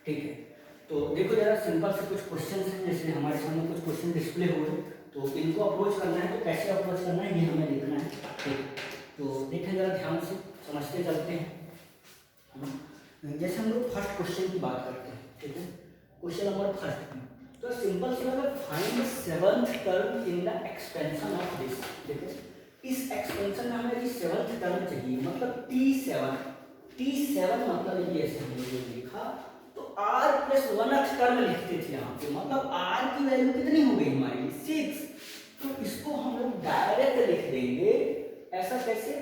ठीक है। तो देखो जरा सिंपल से कुछ क्वेश्चन हैं, जैसे हमारे सामने कुछ क्वेश्चन डिस्प्ले हुए हैं, तो इनको अप्रोच करना है। तो कैसे अप्रोच करना है ये हमें देखना है। ठीक, तो देखें जरा ध्यान से, समझते चलते हैं। जैसे हम लोग फर्स्ट क्वेश्चन की बात करते हैं, ठीक है, क्वेश्चन नंबर फर्स्ट। तो सिंपल सी बात है, find seventh term in the expansion of this. देखो इस एक्सपेंशन में हमें सेवंथ टर्म चाहिए, मतलब T7। T7 मतलब ये ऐसे हम लोगों ने लिखा, तो r प्लस 1th टर्म लिखते थे यहाँ पे, मतलब r की वैल्यू कितनी हो गई हमारी 6। तो इसको हम लोग डायरेक्ट लिख देंगे। ऐसा कैसे,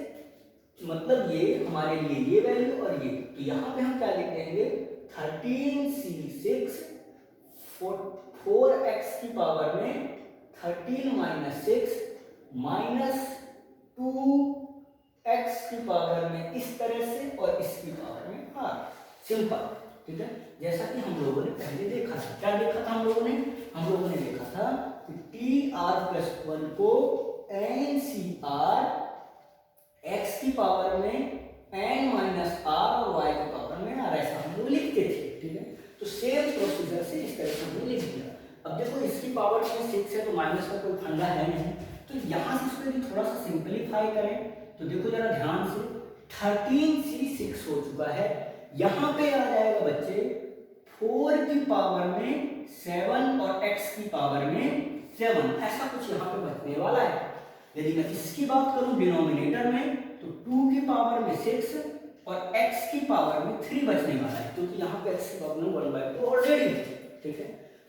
मतलब ये हमारे लिए ये वैल्यू और ये, तो यहाँ पे हम क्या लिख देंगे 13c6 4x की पावर में 13 माइनस 6 माइनस 2x की पावर में इस तरह से और इसकी पावर में r। सिंपल, ठीक है। जैसा कि हम लोगों ने पहले देखा था, क्या देखा था हम लोगों ने देखा था कि tr+1 को ncr x की पावर में n माइनस r और y की पावर में r, ऐसा हम लोग लिखते थे, ठीक है। तो सेम प्रोसीजर से इस तरह से हमने लिख दिया। अब देखो इसकी पावर में 6 है, तो माइनस का कोई फंडा है नहीं, तो यहाँ से इसको यदि थोड़ा सा सिंपलीफाई करें तो देखो जरा ध्यान से, 13c6 हो चुका है, यहाँ पे आ जाएगा बच्चे 4 की पावर में 7 और x की पावर में 7, ऐसा कुछ यहाँ पे बचने वाला है। यदि मैं इसकी बात करूं डिनोमिनेटर में, तो 2 की पावर में 6 और x की पावर में 3 बचने वाला है, क्योंकि यहाँ पे x की पावर में 1/2 ऑलरेडी है, ठीक है।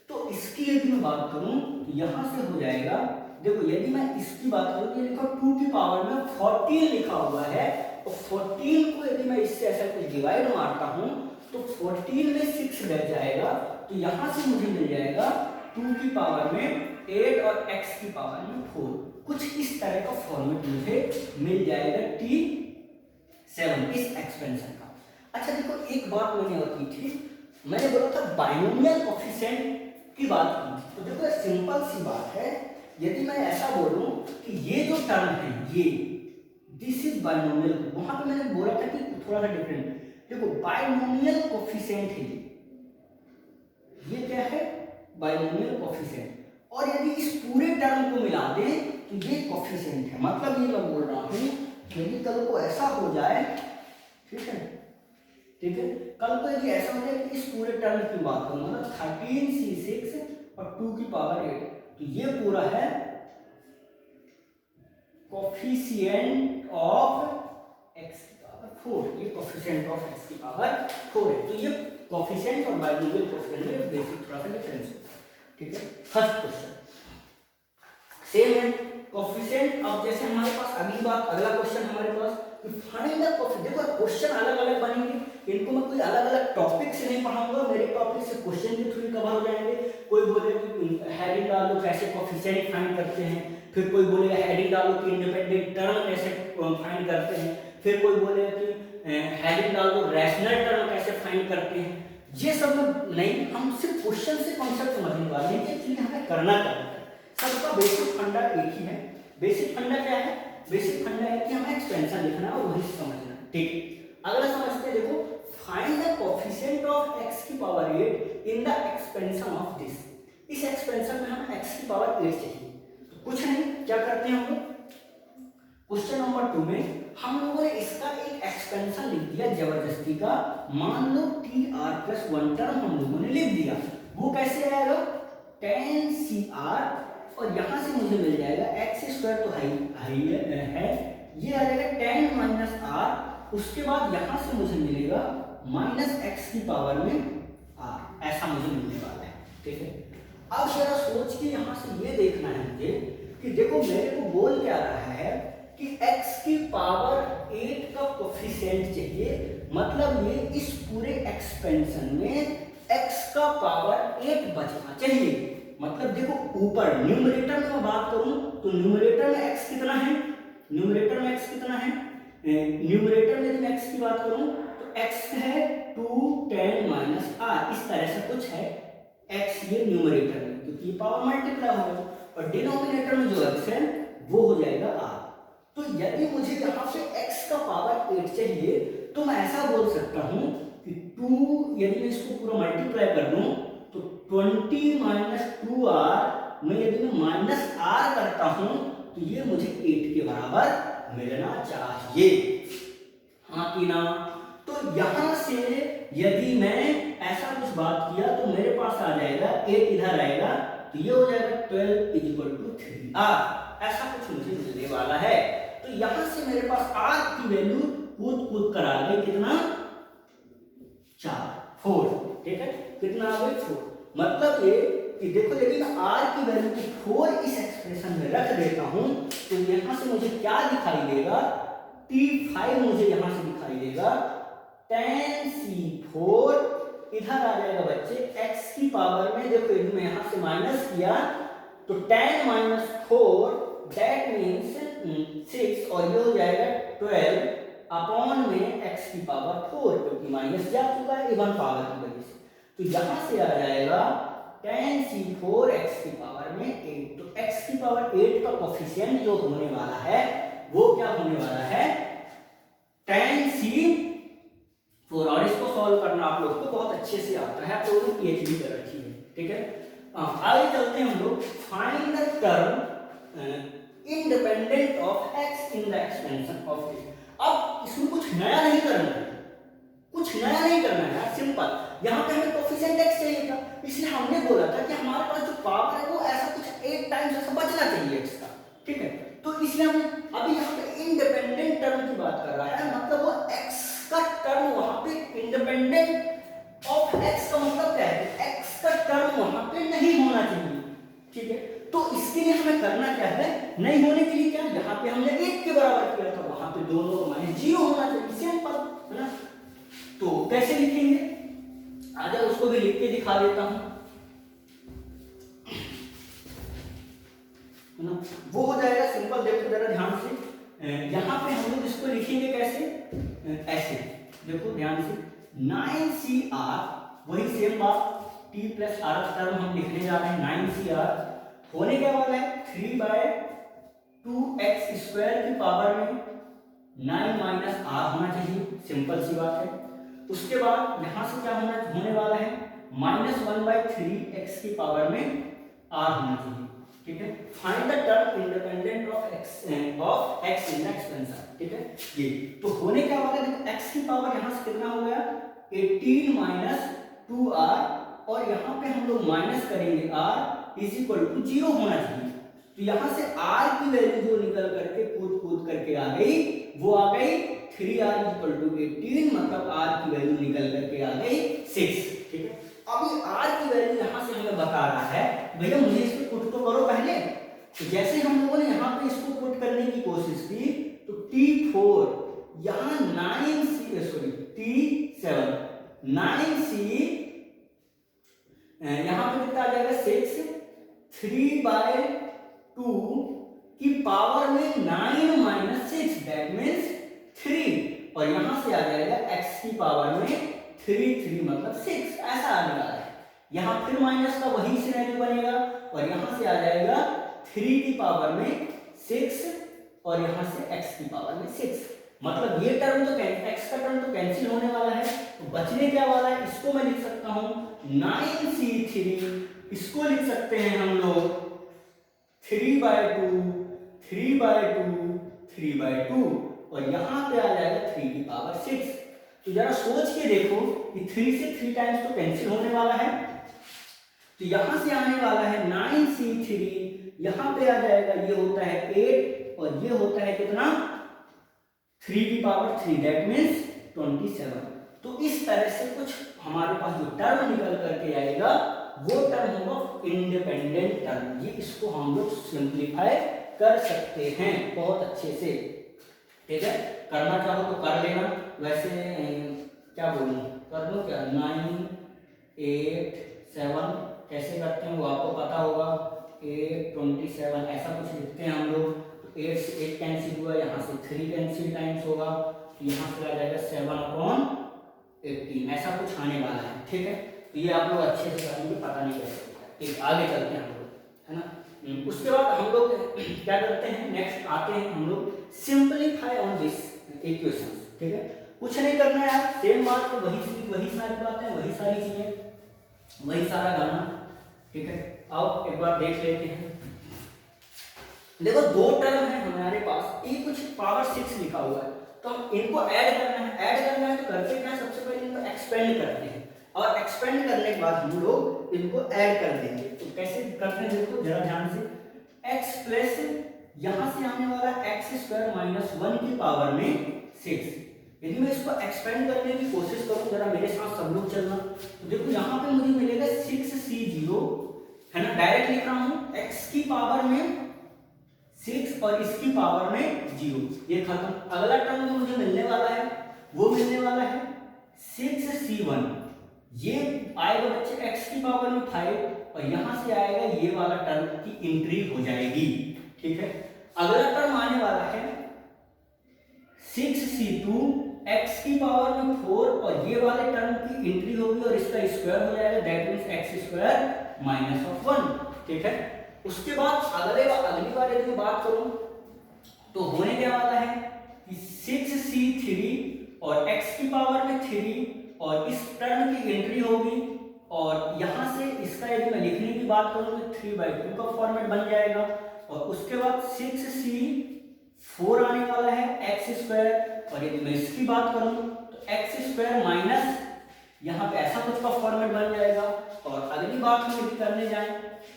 तो इसकी यदि मैं बात करूं तो यहाँ से हो जाएगा, देखो यदि मैं इसकी बात करूं तो ये लिखो 2 की पावर में 14 लिखा हुआ है, और 14 को यदि मैं इससे ऐसा कुछ डिवाइड मारता हूं तो 14 में 6 रह जाएगा, तो यहाँ से मुझे मिल जाएगा 2 की पावर में 8 और x की पावर में 4। कुछ इस तरह का फॉर्मेट मुझे मिल जाएगा T7 इस एक्सपेंशन का। अच्छा देखो एक बात मैंने और की थी, मैंने बोला था बाइनोमियल कोफिशिएंट की बात की, तो देखो सिंपल सी बात है, यदि मैं ऐसा बोलूं कि ये जो टर्म है ये दिस इज बाइनोमियल, वहां पे मैंने बोला था कि थोड़ा सा डिफरेंट, देखो बाइनोमियल कोफिशिएंट है ये क्या है बाइनोमियल कोफिशिएंट, और यदि इस पूरे टर्म को मिला दें तो ये कोफिशिएंट है। मतलब ये मैं बोल रहा हूं यदि कल को ऐसा हो जाए, ठीक है, ठीक है, कल को यदि ऐसा हो जाए कि इस पूरे टर्म की बात करूं, मतलब 13c6 और 2 की पावर 8, तो ये पूरा है कोफिशिएंट ऑफ x की पावर 4, ये कोफिशिएंट ऑफ x की पावर 4 है। तो ये कोफिशिएंट और बाइनोमियल कोफिशिएंट में बेसिक थोड़ा सा डिफरेंस है, ठीक है। फर्स्ट क्वेश्चन सेम है कोफिशिएंट। अब जैसे हमारे पास अगली बात, अगला क्वेश्चन हमारे पास फाइंड द कोफिशिएंट, देखो क्वेश्चन अलग अलग बनेंगे, इनको मैं कोई अलग अलग टॉपिक से नहीं पढ़ाऊंगा, मेरे टॉपिक से क्वेश्चन के थ्रू कवर हो जाएंगे। कोई बोले कि हेडिंग डालो कैसे कोफिशिएंट फाइंड करते हैं, फिर कोई बोलेगा हेडिंग डालो कि इंडिपेंडेंट टर्म कैसे फाइंड करते हैं, फिर कोई बोलेगा कि हेडिंग डालो रैशनल टर्म कैसे फाइंड करते हैं। ये सब नहीं, हम सिर्फ क्वेश्चन से कॉन्सेप्ट समझने वाले हैं कि एक्चुअली हमें करना क्या है। सबका बेसिक फंडा एक ही है। बेसिक फंडा क्या है, बेसिक फंडा है कि हमें एक्सपेंशन लिखना है और वही समझना है, ठीक है। अगला समझते हैं, देखो find the coefficient of x की power 8 in the expansion of this. इस एक्सपेंशन में हमें x की पावर 8 चाहिए, तो कुछ नहीं, क्या करते हैं हम लोग, क्वेश्चन नंबर 2 में हम लोगों ने इसका एक एक्सपेंशन लिख दिया जबरदस्ती का, मान लो tr+1 टर्म हम लोगों ने लिख दिया। वो कैसे आएगा 10cr, और यहां से मुझे मिल जाएगा x² तो हाई है, ये आ जाएगा 10 माइनस r, उसके बाद यहां से मुझे मिलेगा माइनस x की पावर में r, ऐसा मुझे मिलने वाला है, ठीक है। अब जरा सोच के यहां से ये देखना है मुझे कि देखो मेरे को बोल क्या रहा है कि x की पावर 8 का कोफिशिएंट चाहिए, मतलब ये इस पूरे एक्सपेंशन में x का पावर 8 बचना चाहिए। मतलब देखो ऊपर न्यूमरेटर में मैं बात करूं तो न्यूमरेटर में x कितना है, न्यूमरेटर में x कितना है, न्यूमरेटर में यदि x की बात करूं तो x है 2 10 माइनस r, इस तरह से कुछ है x ये न्यूमरेटर में, क्योंकि ये पावर मल्टीप्लाई होगा, और डिनोमिनेटर में जो x है वो हो जाएगा r। तो यदि मुझे यहाँ पे x का पावर 8 चाहिए तो मैं ऐसा बोल सकता हूं कि 2 यदि मैं इसको पूरा मल्टीप्लाई कर दूं तो 20 माइनस 2r मैं यदि मैं माइनस r करता हूं तो ये मुझे 8 के बराबर मिलना चाहिए, हाँ कि ना। तो यहां से यदि मैं ऐसा कुछ बात किया तो मेरे पास आ जाएगा 8 इधर आएगा तो ये हो जाएगा 12 इक्वल टू 3r, ऐसा कुछ मुझे मिलने वाला है। तो यहां से मेरे पास r की वैल्यू कूद कूद कर आ गई कितना 4 ठीक है, कितना आ गई 4। मतलब ये कि देखो यदि मैं r की वैल्यू को 4 इस एक्सप्रेशन में रख देता हूं तो यहां से मुझे क्या दिखाई देगा, t5 मुझे यहां से दिखाई देगा 10c4 इधर आ जाएगा बच्चे x की पावर में। देखो यदि मैं यहां से माइनस किया तो 10 माइनस 4 दैट मीन्स 6 और ये हो जाएगा 12 अपॉन में x की पावर 4 क्योंकि माइनस जा चुका है इवन पावर की वजह से। तो यहां से आ जाएगा 10c4 x की पावर में 8। तो x की पावर 8 का कोफिशिएंट जो होने वाला है वो क्या होने वाला है 10c4। और इसको सॉल्व करना आप लोग को बहुत अच्छे से आता है, आप लोगों ने पीएचडी कर रखी है, ठीक है। आगे चलते हैं हम लोग, find the term independent of x in the expansion of it। अब इसमें कुछ नया नहीं करना है, कुछ नया नहीं करना है यार, सिंपल। यहाँ पे हमें कोफिशिएंट x चाहिए था, इसलिए हमने बोला था कि हमारे पास जो पावर है वो ऐसा कुछ 8 टाइम्स ऐसा बचना चाहिए x का, ठीक है। तो इसलिए हम अभी यहाँ पे इंडिपेंडेंट टर्म की बात कर रहा है, मतलब वो x का टर्म वहां पे इंडिपेंडेंट ऑफ x का मतलब क्या है, x का टर्म वहां पे नहीं होना चाहिए, ठीक है। तो इसके लिए हमें करना क्या है, नहीं होने के लिए क्या, यहाँ पे हमने 1 के बराबर किया था वहां पे दोनों को माइनस 0 होना चाहिए, सिंपल है ना। तो कैसे लिखेंगे, आजा उसको भी लिख के दिखा देता हूं, है ना। वो हो जाएगा सिंपल, देखो जरा ध्यान से, यहाँ पे हम लोग इसको लिखेंगे कैसे, ऐसे देखो ध्यान से 9cr, वही सेम बात t प्लस r टर्म हम लिखने जा रहे हैं। 9cr होने क्या वाला है 3/2x स्क्वायर की पावर में 9 माइनस r होना चाहिए, सिंपल सी बात है। उसके बाद यहां से क्या होने वाला है -1/3x की पावर में r होना चाहिए, ठीक है। Find the term independent of x in the expansion, ठीक है। ये तो होने क्या वाला है, देखो x की पावर यहां से कितना हो गया 18 माइनस 2r, और यहां पे हम लोग माइनस करेंगे r इज इक्वल टू 0 होना चाहिए। तो यहां से r की वैल्यू जो निकल करके कूद करके आ गई वो आ गई 3r इक्वल टू 18, मतलब r की वैल्यू निकल करके आ गई 6, ठीक है। अभी r की वैल्यू यहां से हमें बता रहा है भैया मुझे इसको पुट तो करो पहले। तो जैसे हम लोगों ने यहां पे इसको पुट करने की कोशिश की तो t4 यहां 9c सॉरी t7 9c यहां पे कितना आ जाएगा 6, 3/2 की पावर में 9 माइनस 6 दैट मीन्स 3, और यहां से आ जाएगा x की पावर में 3 मतलब 6, ऐसा आने वाला है। यहां फिर माइनस का वही सिनेरियो बनेगा और यहां से आ जाएगा 3 की पावर में 6 और यहां से x की पावर में 6, मतलब ये टर्म तो x का टर्म तो कैंसिल होने वाला है। तो बचने क्या वाला है, इसको मैं लिख सकता हूं 9c3, इसको लिख सकते हैं हम लोग 3/2 और यहां पे आ जाएगा 3 की पावर 6। तो जरा सोच के देखो कि 3 से 3 टाइम्स तो कैंसिल होने वाला है, तो यहां से आने वाला है 9c3, यहां पे आ जाएगा ये होता है 8 और ये होता है कितना 3 की पावर 3 दैट मीन्स 27। तो इस तरह से कुछ हमारे पास जो टर्म निकल करके आएगा वो टर्म होगा इंडिपेंडेंट टर्म। ये इसको हम लोग सिंप्लीफाई कर सकते हैं बहुत अच्छे से, ठीक है। करना चाहो तो कर लेना, वैसे क्या बोलूं कर दो क्या 9 8 7 कैसे करते हैं वो आपको पता होगा, 8 27 ऐसा कुछ लिखते हैं हम लोग। तो 8 से 8 कैंसिल हुआ, यहाँ से 3 कैंसिल टाइम्स होगा, तो यहाँ से आ जाएगा 7/18, ऐसा कुछ आने वाला है, ठीक है। तो ये आप लोग अच्छे से करेंगे, पता नहीं कैसे, ठीक। आगे चलते हैं हम लोग, है ना। उसके बाद हम लोग क्या करते हैं, नेक्स्ट आते हैं हम लोग सिंपलीफाई ऑन दिस इक्वेशन, ठीक है। कुछ नहीं करना है यार, सेम बात तो वही सारी बातें, वही सारी चीजें, वही सारा गाना, ठीक है। आओ एक बार देख लेते हैं। देखो दो टर्म है हमारे पास, ये कुछ पावर 6 लिखा हुआ है, तो हम इनको ऐड करना है। ऐड करना है तो करते क्या, सबसे पहले इनको एक्सपेंड करते हैं, और एक्सपेंड करने के बाद हम लोग इनको ऐड कर देंगे। तो कैसे करते हैं देखो जरा ध्यान से, x प्लस यहां से आने वाला x स्क्वायर माइनस 1 की पावर में 6। यदि मैं इसको एक्सपेंड करने की कोशिश करूं, जरा मेरे साथ सब लोग चलना, तो देखो यहाँ पे मुझे मिलेगा 6c0, है ना, डायरेक्ट लिख रहा हूं, x की पावर में 6 और इसकी पावर में 0, ये खत्म। अगला टर्म जो मुझे मिलने वाला है वो मिलने वाला है 6c1, ये आएगा बच्चे x की पावर में 5, और यहां से आएगा ये वाला टर्म की एंट्री हो जाएगी, ठीक है। अगला टर्म आने वाला है 6c2, x की पावर में 4, और ये वाले टर्म की एंट्री होगी और इसका स्क्वायर हो जाएगा, that means x square minus of 1, ठीक है। उसके बाद अगली बार यदि बात करूं तो होने क्या वाला है कि 6c3 और x की पावर में 3, और इस टर्म की एंट्री होगी, और यहां से इसका यदि मैं लिखने की बात करूं तो 3/2 का फॉर्मेट बन जाएगा, और उसके बाद 6c4 आने वाला है x स्क्वायर, और यदि मैं इसकी बात करूं तो x स्क्वायर माइनस यहाँ पे ऐसा कुछ का फॉर्मेट बन जाएगा। और अगली बात हम यदि करने जाएं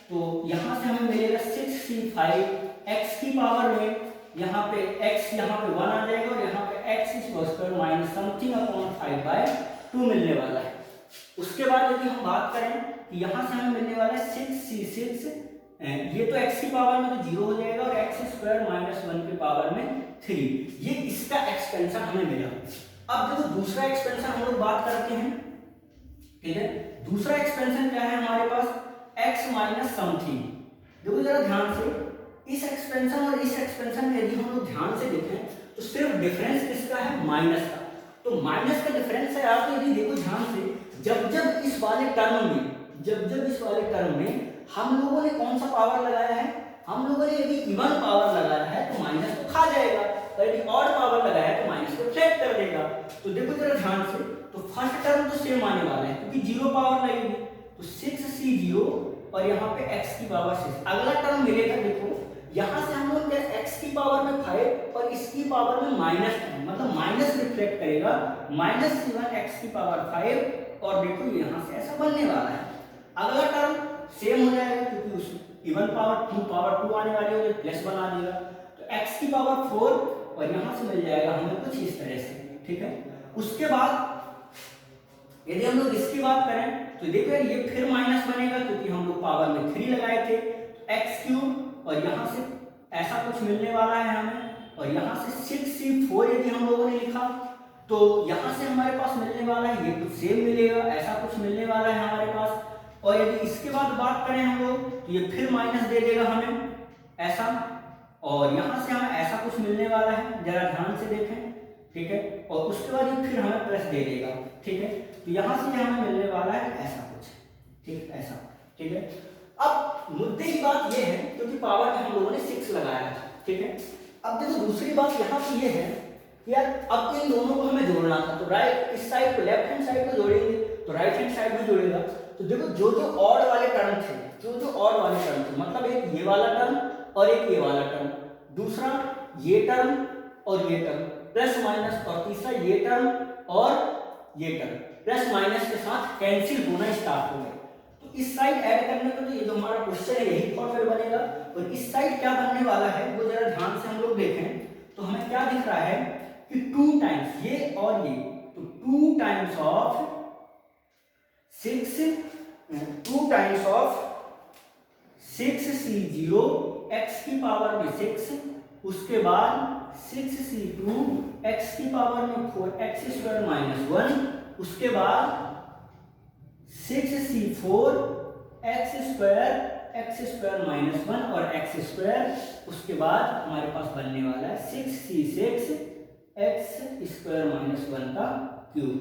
तो यहाँ से हमें मिलेगा 6c5, x की पावर में यहाँ पे x यहाँ पे 1 आ जाएगा, और यहाँ पे x square minus something upon 5/2 मिलने वाला है। उसके बाद यदि हम बात करें कि यहाँ से हमें मिलने वाला है 6c6, ये तो x की पावर में तो 0 हो जाएगा, और x स्क्वायर माइनस 1 की पावर में 3, ये इसका एक्सपेंशन हमें मिला। अब देखो दूसरा एक्सपेंशन हम लोग बात करते हैं, ठीक है। दूसरा एक्सपेंशन क्या है हमारे पास, x माइनस समथिंग। देखो जरा ध्यान से, इस एक्सपेंशन और इस एक्सपेंशन में यदि हम लोग ध्यान से देखें तो सिर्फ डिफरेंस किसका है, माइनस का। तो माइनस का डिफरेंस है आप यदि देखो ध्यान से, जब इस वाले टर्म में हम लोगों ने कौन सा पावर लगाया है, हम लोगों ने यदि इवन पावर लगाया है तो माइनस को खा जाएगा, और यदि ऑड पावर लगाया है तो माइनस को फ्लैट कर देगा। तो देखो जरा ध्यान से, तो फर्स्ट टर्म तो सेम आने वाला है क्योंकि 0 पावर लगेगी, तो 6c0 और यहाँ पे x की पावर 6। अगला टर्म मिलेगा, देखो यहाँ से हम लोग x की पावर में 5 और इसकी पावर में माइनस, मतलब माइनस रिफ्लेक्ट करेगा, -7 x की पावर 5, और देखो यहाँ से ऐसा बनने वाला है। अगला टर्म सेम हो जाएगा क्योंकि उस इवन पावर 2 आने वाली है, +1 आ जाएगा, तो x की पावर 4, और यहाँ से मिल जाएगा हमें कुछ इस तरह से, ठीक है। उसके बाद यदि हम लोग इसकी बात करें तो देखो यार ये फिर माइनस बनेगा क्योंकि हम लोग पावर में 3 लगाए थे, x3, और यहाँ से ऐसा कुछ मिलने वाला है हमें, और यहाँ से 6c4 यदि हम लोगों ने लिखा तो यहाँ से हमारे पास मिलने वाला है, ये कुछ सेम मिलेगा, ऐसा कुछ मिलने वाला है हमारे पास। और यदि इसके बाद बात करें हम लोग तो ये फिर माइनस दे देगा हमें ऐसा, और यहाँ से हमें ऐसा कुछ मिलने वाला है, जरा ध्यान से देखें, ठीक है। और उसके बाद ये फिर हमें प्लस दे देगा, ठीक है। तो यहाँ से हमें मिलने वाला है ऐसा कुछ, ठीक, ऐसा, ठीक है। अब मुद्दे की बात ये है क्योंकि पावर में हम लोगों ने 6 लगाया था, ठीक है। अब देखो दूसरी बात यहाँ पे ये है यार, अब इन दोनों को हमें जोड़ना था, तो राइट इस साइड को लेफ्ट हैंड साइड को जोड़ेंगे तो राइट हैंड साइड भी जोड़ेगा। तो देखो जो ऑड वाले टर्म थे, मतलब एक ये वाला टर्म और एक ये वाला टर्म, दूसरा ये टर्म और ये टर्म, प्लस माइनस, और तीसरा ये टर्म और ये टर्म प्लस माइनस के साथ कैंसिल होना स्टार्ट हो गए। तो इस साइड ऐड करने पर तो ये जो हमारा क्वेश्चन है यही फॉर्मेट बनेगा, और इस साइड क्या बनने वाला है वो जरा ध्यान से हम लोग देखें तो हमें क्या दिख रहा है कि 2 टाइम्स ये और ये, तो 2 टाइम्स ऑफ 6c0 x की पावर में 6, उसके बाद 6c2 x की पावर में 4 x स्क्वायर माइनस 1, उसके बाद 6c4 x स्क्वायर माइनस 1 और x स्क्वायर, उसके बाद हमारे पास बनने वाला है 6c6 x स्क्वायर माइनस 1 का क्यूब।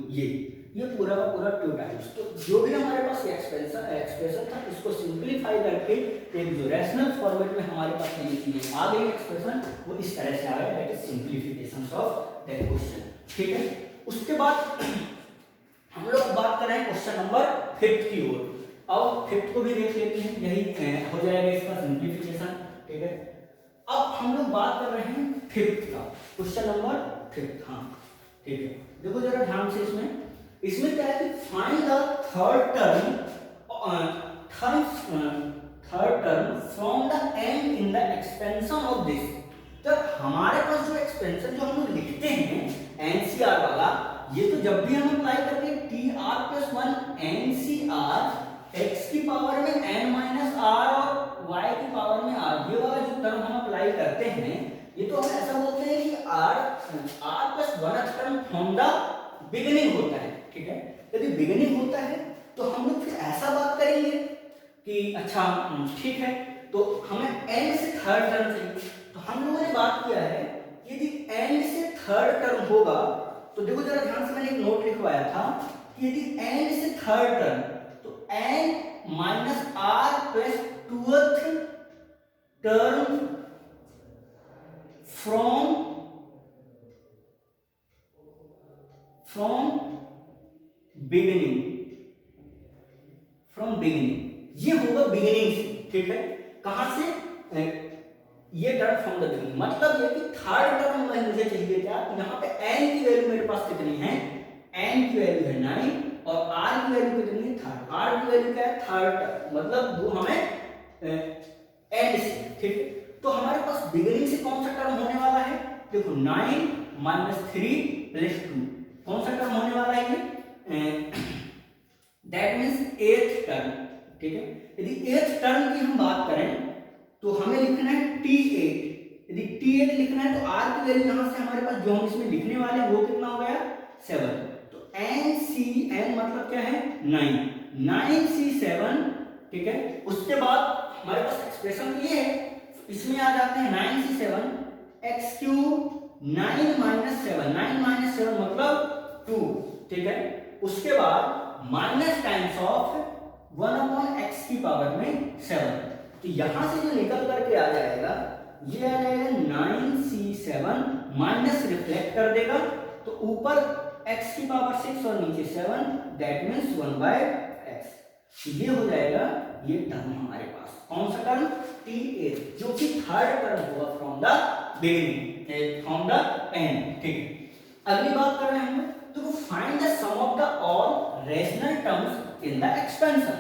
ये पूरा का पूरा 2 टाइम्स। तो जो भी हमारे पास एक्सप्रेशन था इसको सिंपलीफाई करके एक जो रैशनल फॉर्मेट में हमारे पास ये चीजें आ गई एक्सप्रेशन, वो इस तरह से आ गया, that is simplification of that question, ठीक है। उसके बाद हम लोग बात कर रहे हैं क्वेश्चन नंबर 5 की ओर। अब 5 को भी देख लेते हैं, यही हो जाएगा इसका सिंप्लीफिकेशन। ठीक है, अब हम लोग बात कर रहे हैं 5 का, क्वेश्चन नंबर 5। हाँ ठीक है, देखो जरा ध्यान से, इसमें क्या है कि find the third term from the and in the expansion of this. जब हमारे पास जो एक्सपेंशन जो हम लोग लिखते हैं एनसीआर वाला, ये तो जब भी हम अप्लाई करते हैं T R plus 1 NCR x की पावर में n माइनस आर और y की पावर में r, ये वाला जो टर्म हम अप्लाई करते हैं, ये तो हम ऐसा बोलते हैं कि r plus 1 term from the beginning होता है। ठीक है, यदि बिगिनिंग होता है तो हम लोग फिर ऐसा बात करेंगे कि अच्छा ठीक है, तो हमें n से थर्ड टर्म चाहिए। तो हम लोगों ने बात किया है यदि n से थर्ड टर्म होगा, तो देखो जरा ध्यान से, मैंने एक नोट लिखवाया था कि यदि n से थर्ड टर्म, तो n माइनस आर प्लस टूथ टर्म फ्रॉम बिगिनिंग, ये होगा बिगिनिंग से। ठीक है, कहां से? ये टर्म फ्रॉम द बिगिनिंग, मतलब ये कि थर्ड टर्म में मुझे चाहिए क्या, यहाँ पे n की वैल्यू मेरे पास कितनी है, n की वैल्यू है 9 और r की वैल्यू कितनी है, थर्ड। r की वैल्यू क्या है, थर्ड टर्म, मतलब वो हमें एंड से। ठीक है, तो हमारे पास बिगिनिंग से कौन सा टर्म होने वाला है, देखो 9 माइनस 3 प्लस 2, कौन सा टर्म होने वाला है ये, दैट मींस 8th टर्म। ठीक है, यदि 8th टर्म की हम बात करें तो हमें लिखना है T8। यदि T8 लिखना है तो R की वैल्यू यहां से हमारे पास जो हम इसमें लिखने वाले हैं वो कितना हो गया, 7। तो NC मतलब क्या है, 9C7। ठीक है, उसके बाद हमारे पास एक्सप्रेशन ये है, इसमें आ जाते हैं 9C7 x क्यूब 9 माइनस 7 मतलब 2। ठीक है, उसके बाद माइनस टाइम्स ऑफ 1/x की पावर में 7। तो यहां से जो निकल करके आ जाएगा, ये आ जाएगा 9C7 माइनस रिफ्लेक्ट कर देगा, तो ऊपर x की पावर 6 और नीचे 7, दैट मींस 1/x। ये हो जाएगा ये टर्म हमारे पास, कौन सा टर्म, T8, जो कि थर्ड टर्म होगा from the beginning, from the end. ठीक है, अगली बात कर रहे हैं हम, तो find the sum of the all rational terms in the expansion.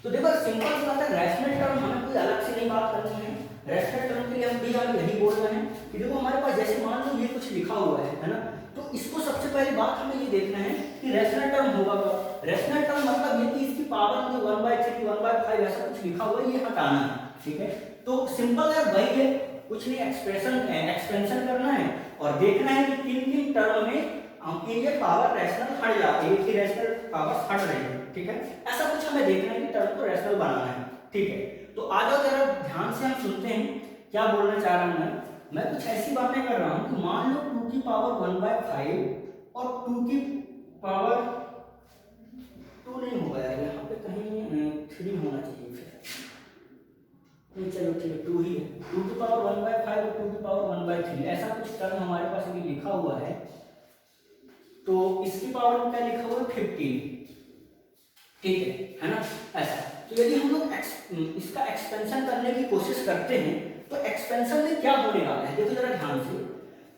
तो देखो सिंपल सी बात है, रैशनल टर्म हमें कोई अलग से नहीं बात करनी है। रैशनल टर्म के लिए हम भी यही बोल रहे हैं कि देखो हमारे पास जैसे मान लो ये कुछ लिखा हुआ है ना, तो इसको सबसे पहली बात हमें ये देखना है कि रैशनल टर्म होगा कब। रैशनल टर्म मतलब ये कि इसकी पावर में 1/3 1/5 ऐसा कुछ लिखा हुआ है, ये हटाना है। ठीक है, तो सिंपल है वही है, कुछ नहीं, एक्सपेंशन करना है और देखना है कि किन किन टर्म में हम ये पावर रैशनल हट जाती है, कि रैशनल पावर हट रही है। ठीक है, ऐसा कुछ हमें देखना है कि टर्म को रैशनल बनाना है। ठीक है, तो आ जाओ जरा ध्यान से हम सुनते हैं क्या बोलना चाह रहा हूं मैं कुछ ऐसी बातें कर रहा हूं कि मान लो 2 की पावर 1/5 और 2 की पावर 2 नहीं होगा यार, यहाँ पे कहीं 3 होना चाहिए, फिर चलो ठीक है 2 ही है। 2 की पावर 1/5 और 2 की पावर 1/3 ऐसा कुछ टर्म हमारे पास अभी लिखा हुआ है, तो इसकी पावर में क्या लिखा हुआ है, 15। ठीक है ना, ऐसा। तो यदि हम लोग इसका एक्सपेंशन करने की कोशिश करते हैं तो एक्सपेंशन में क्या होने वाला है, देखो जरा ध्यान से,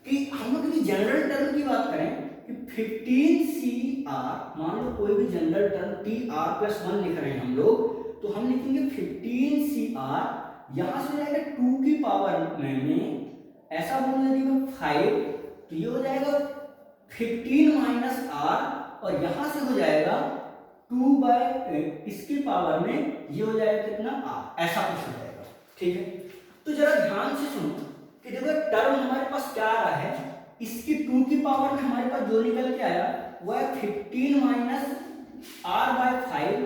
कि हम लोग यदि जनरल टर्म की बात करें कि 15CR, मान लो कोई भी जनरल टर्म TR प्लस 1 लिख रहे हैं हम लोग, तो हम लिखेंगे 15CR, यहां से जाएगा 2 की पावर में ऐसा बोलना चाहिए 5, तो ये हो जाएगा 15 माइनस R और यहां से हो जाएगा 2 इसकी पावर में ये हो जाएगा कितना, R, ऐसा कुछ हो जाएगा। ठीक है, तो जरा ध्यान से सुनो कि देखो टर्म हमारे पास क्या आ रहा है, इसकी 2 की पावर में हमारे पास जो निकल के आया वो है 15 माइनस R/5,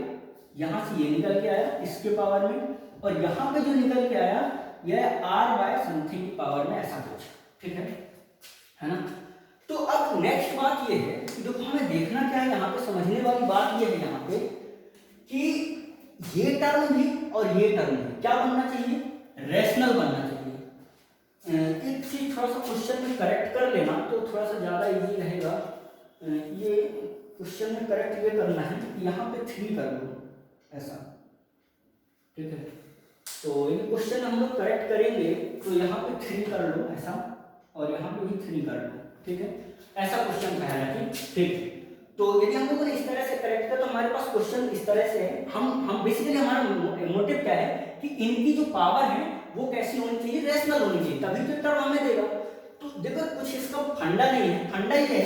यहां से ये निकल के आया इसके पावर में, और यहां पे जो निकल के आया यह R/समथिंग की पावर में, ऐसा कुछ। ठीक है ना, तो अब नेक्स्ट बात ये है कि देखो हमें देखना क्या है यहाँ पे, समझने वाली बात ये है यहाँ पे कि ये टर्म भी और ये टर्म भी क्या बनना चाहिए, रैशनल बनना चाहिए। एक चीज थोड़ा सा क्वेश्चन में करेक्ट कर लेना तो थोड़ा सा ज्यादा इजी रहेगा। ये क्वेश्चन में करेक्ट ये करना है कि यहाँ पे 3 कर लो ऐसा, ठीक है। तो ये क्वेश्चन हम लोग करेक्ट करेंगे तो यहाँ पे 3 कर लो ऐसा, और यहाँ पे भी 3 कर लो, ठीक है। ऐसा क्वेश्चन था है, ठीक है। तो यदि हम लोगों ने इस तरह से करेक्ट किया तो हमारे पास क्वेश्चन इस तरह से है। हम बेसिकली हमारा मोटिव क्या है कि इनकी जो पावर है वो कैसी होनी चाहिए, रेशनल होनी चाहिए, तभी तो टर्म हमें देगा। तो देखो कुछ इसका फंडा नहीं है, फंडा ये है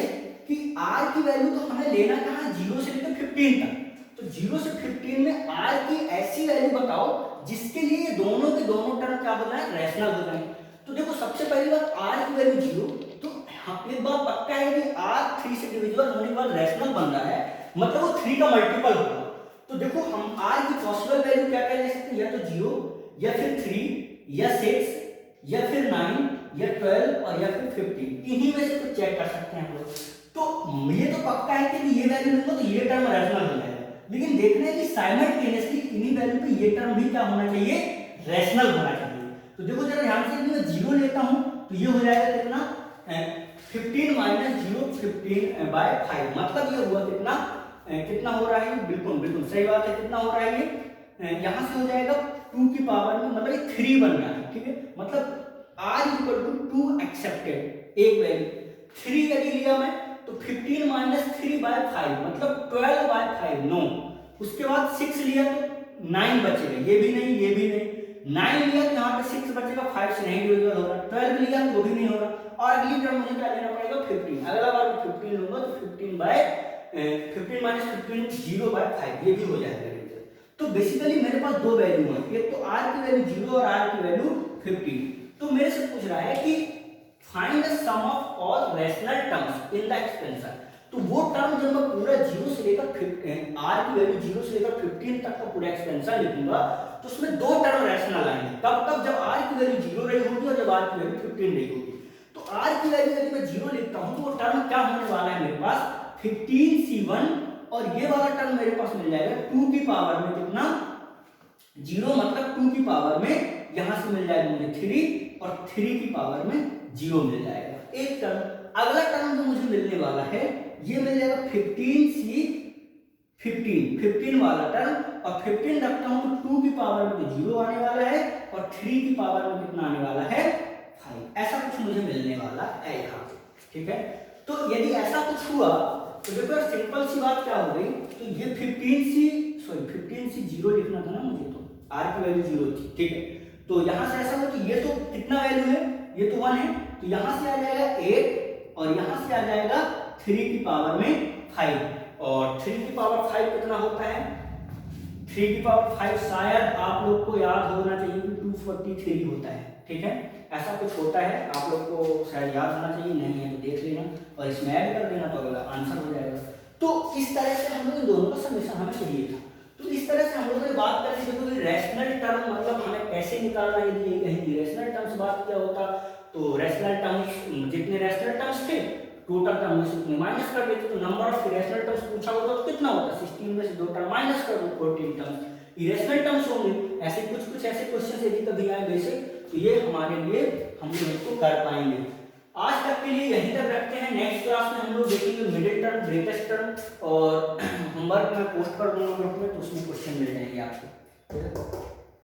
कि r की वैल्यू तो हमें लेना कहाँ, 0 से लेकर 15 तक। तो 0 से 15 में r की ऐसी वैल्यू बताओ जिसके लिए ये दोनों के दोनों टर्म क्या हो जाए, रैशनल हो जाए। तो देखो सबसे पहली बात r की वैल्यू 0, तो एक बात पक्का है कि r 3 से डिविजिबल होने के बाद रैशनल बन रहा है, मतलब वो 3 का मल्टीपल होगा। तो देखो हम r की पॉसिबल वैल्यू क्या क्या ले सकते हैं, या तो 0 या फिर 3 या 6 या फिर 9 या 12 और या फिर 15, इन्हीं में से कुछ चेक कर सकते हैं हम लोग। तो ये तो पक्का है कि ये वैल्यू लूंगा तो ये टर्म रैशनल हो जाएगा, लेकिन देखना है कि साइमल्टेनियसली इन्हीं वैल्यू पे ये टर्म भी क्या होना चाहिए, रैशनल होना चाहिए। तो देखो जरा ध्यान से, मैं 0 लेता हूं तो ये हो जाएगा कितना, 15 माइनस 0 15/5, मतलब ये हुआ कितना, कितना हो रहा है, बिल्कुल बिल्कुल सही बात है, कितना हो रहा है ये, यहां से हो जाएगा 2 की पावर में, मतलब ये 3 बन गया है, ठीक है। मतलब r इक्वल टू 2 एक्सेप्टेड, एक वैल्यू 3 यदि लिया मैं तो 15 माइनस 3/5 मतलब 12/5, नो। उसके बाद 6 लिया तो 9 बचेगा, ये भी नहीं ये भी नहीं, 9 लिया तो यहाँ पे 6 बचेगा, 5 से नहीं डिविजिबल हो रहा, 12 लिया तो भी नहीं हो रहा, और अगली टर्म मुझे क्या लेना पड़ेगा, 15। अगला बार 15 लूंगा तो 15 माइनस 15 0/5, ये भी हो जाएगा। तो बेसिकली मेरे पास दो वैल्यू है, एक तो r की वैल्यू 0 और r की वैल्यू 15। तो मेरे से पूछ रहा है कि find the sum of all rational terms in the expansion. तो वो टर्म जब मैं पूरा 0 से लेकर r की वैल्यू 0 से लेकर 15 तक का पूरा एक्सपेंशन लिखूंगा तो उसमें दो टर्म रैशनल आएंगे, तब जब r की वैल्यू 0 रही होगी और जब r की वैल्यू 15 रही होगी। तो r की वैल्यू यदि मैं 0 लिखता हूं तो वो टर्म क्या होने वाला है मेरे पास, 15c1, और ये वाला टर्म मेरे पास मिल जाएगा 2 की पावर में कितना, 0, मतलब 2 की पावर में यहां से मिल जाएगा मुझे 3, और 3 की पावर में 0 मिल जाएगा, एक टर्म। अगला टर्म जो मुझे मिलने वाला है ये मिल जाएगा 15 वाला टर्म, और 15 रखता हूं तो 2 की पावर में 0 आने वाला है, और 3 की पावर में कितना आने वाला है, 5। ऐसा कुछ मुझे मिलने वाला है यहाँ, ठीक है। तो यदि ऐसा कुछ हुआ तो देखो सिंपल सी बात क्या हो गई, तो ये 15c 0 लिखना था ना मुझे, तो r की वैल्यू 0 थी, ठीक है। तो यहां से ऐसा हो तो ये तो कितना वैल्यू है, ये तो 1 है, तो यहां से आ जाएगा 8, और यहां से आ जाएगा 3 की पावर में 5, और 3 की पावर 5 कितना होता है, 3 की पावर 5 शायद आप लोग को याद होना चाहिए कि 243 होता है, ठीक है। ऐसा कुछ होता है, आप लोग को शायद याद होना चाहिए, नहीं है तो देख लेना और इसमें ऐड कर देना तो अगला आंसर हो जाएगा। तो इस तरह से हम लोग इन दोनों का समीकरण हमें चाहिए था। तो इस तरह से हम लोगों ने बात करी, देखो रैशनल टर्म मतलब हमें कैसे निकालना, यदि कहीं रैशनल टर्म्स बात किया होता तो रैशनल टर्म्स, जितने रैशनल टर्म्स थे टोटल टर्म में से उतने माइनस कर देते, तो नंबर ऑफ इरेशनल टर्म्स पूछा होता तो कितना होता, 16 में से 2 टर्म माइनस कर दो, 14 टर्म्स इरेशनल टर्म्स होंगे। ऐसे कुछ ऐसे क्वेश्चन यदि कभी आए बेसिक, तो ये हमारे लिए हम लोग इसको कर पाएंगे। आज तक के लिए यहीं तक रखते हैं, नेक्स्ट क्लास में हम लोग देखेंगे मिडिल टर्म, ग्रेटेस्ट टर्म, और होमवर्क में पोस्ट कर दूंगा ग्रुप में, तो उसमें क्वेश्चन मिल जाएंगे आपको।